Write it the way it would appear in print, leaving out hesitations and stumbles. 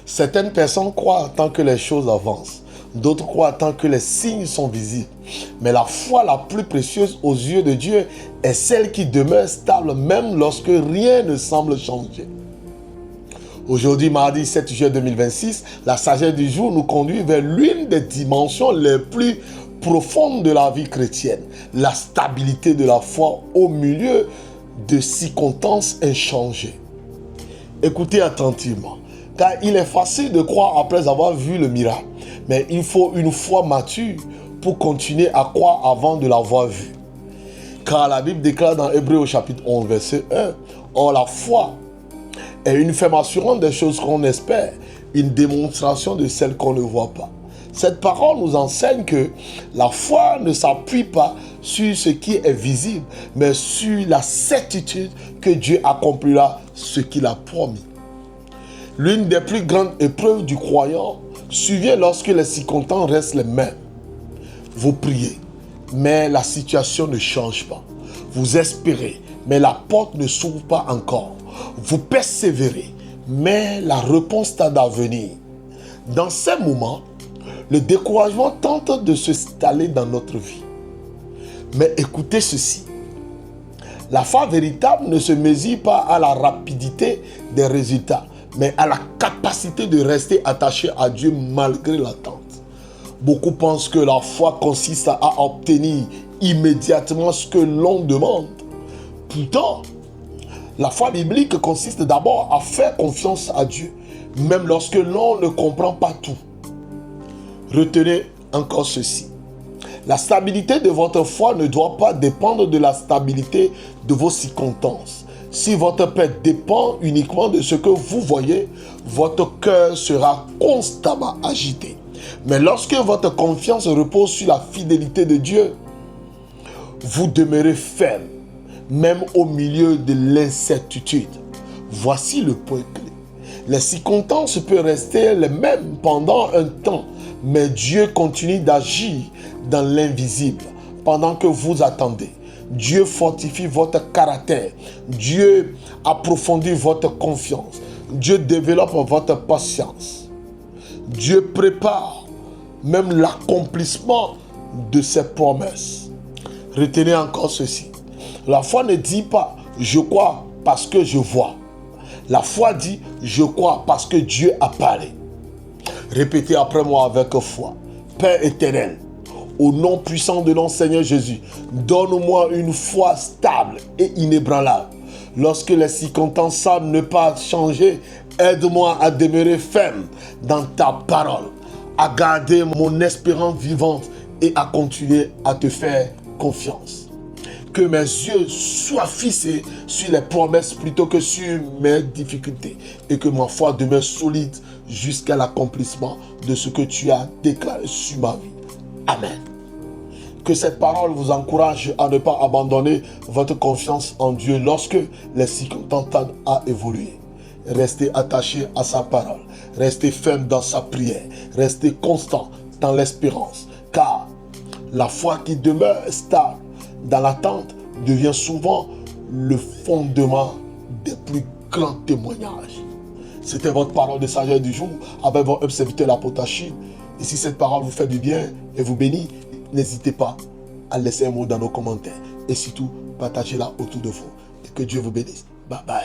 Certaines personnes croient tant que les choses avancent. D'autres croient tant que les signes sont visibles. Mais la foi la plus précieuse aux yeux de Dieu est celle qui demeure stable même lorsque rien ne semble changer. Aujourd'hui, mardi 7 juillet 2026, la sagesse du jour nous conduit vers l'une des dimensions les plus profondes de la vie chrétienne, la stabilité de la foi au milieu de circonstances inchangées. Écoutez attentivement, car il est facile de croire après avoir vu le miracle, mais il faut une foi mature pour continuer à croire avant de l'avoir vu. Car la Bible déclare dans Hébreux au chapitre 11, verset 1, « Or la foi est une ferme assurance des choses qu'on espère, une démonstration de celles qu'on ne voit pas. » Cette parole nous enseigne que la foi ne s'appuie pas sur ce qui est visible, mais sur la certitude que Dieu accomplira ce qu'il a promis. L'une des plus grandes épreuves du croyant survient lorsque les circonstances restent les mêmes. Vous priez, mais la situation ne change pas. Vous espérez, mais la porte ne s'ouvre pas encore. Vous persévérez, mais la réponse tarde à venir. Dans ces moments, le découragement tente de s'installer dans notre vie. Mais écoutez ceci. La foi véritable ne se mesure pas à la rapidité des résultats, mais à la capacité de rester attaché à Dieu malgré l'attente. Beaucoup pensent que la foi consiste à obtenir immédiatement ce que l'on demande. Pourtant, la foi biblique consiste d'abord à faire confiance à Dieu, même lorsque l'on ne comprend pas tout. Retenez encore ceci. La stabilité de votre foi ne doit pas dépendre de la stabilité de vos circonstances. Si votre paix dépend uniquement de ce que vous voyez, votre cœur sera constamment agité. Mais lorsque votre confiance repose sur la fidélité de Dieu, vous demeurez ferme, même au milieu de l'incertitude. Voici le point clé. Les circonstances peuvent rester les mêmes pendant un temps, mais Dieu continue d'agir dans l'invisible pendant que vous attendez. Dieu fortifie votre caractère. Dieu approfondit votre confiance. Dieu développe votre patience. Dieu prépare même l'accomplissement de ses promesses. Retenez encore ceci. La foi ne dit pas « je crois parce que je vois ». La foi dit « je crois parce que Dieu a parlé ». Répétez après moi avec foi. Père éternel, au nom puissant de notre Seigneur Jésus, donne-moi une foi stable et inébranlable. Lorsque les circonstances semblent ne pas changer, aide-moi à demeurer ferme dans ta parole, à garder mon espérance vivante et à continuer à te faire confiance. Que mes yeux soient fixés sur les promesses plutôt que sur mes difficultés et que ma foi demeure solide jusqu'à l'accomplissement de ce que tu as déclaré sur ma vie. Amen. Que cette parole vous encourage à ne pas abandonner votre confiance en Dieu lorsque les circonstances tardent à évoluer. Restez attaché à sa parole. Restez ferme dans sa prière. Restez constant dans l'espérance. Car la foi qui demeure stable dans l'attente devient souvent le fondement des plus grands témoignages. C'était votre parole de sagesse du jour avec votre serviteur l'apôtre Achille. Et si cette parole vous fait du bien et vous bénit, n'hésitez pas à laisser un mot dans nos commentaires. Et surtout, partagez-la autour de vous. Et que Dieu vous bénisse. Bye bye.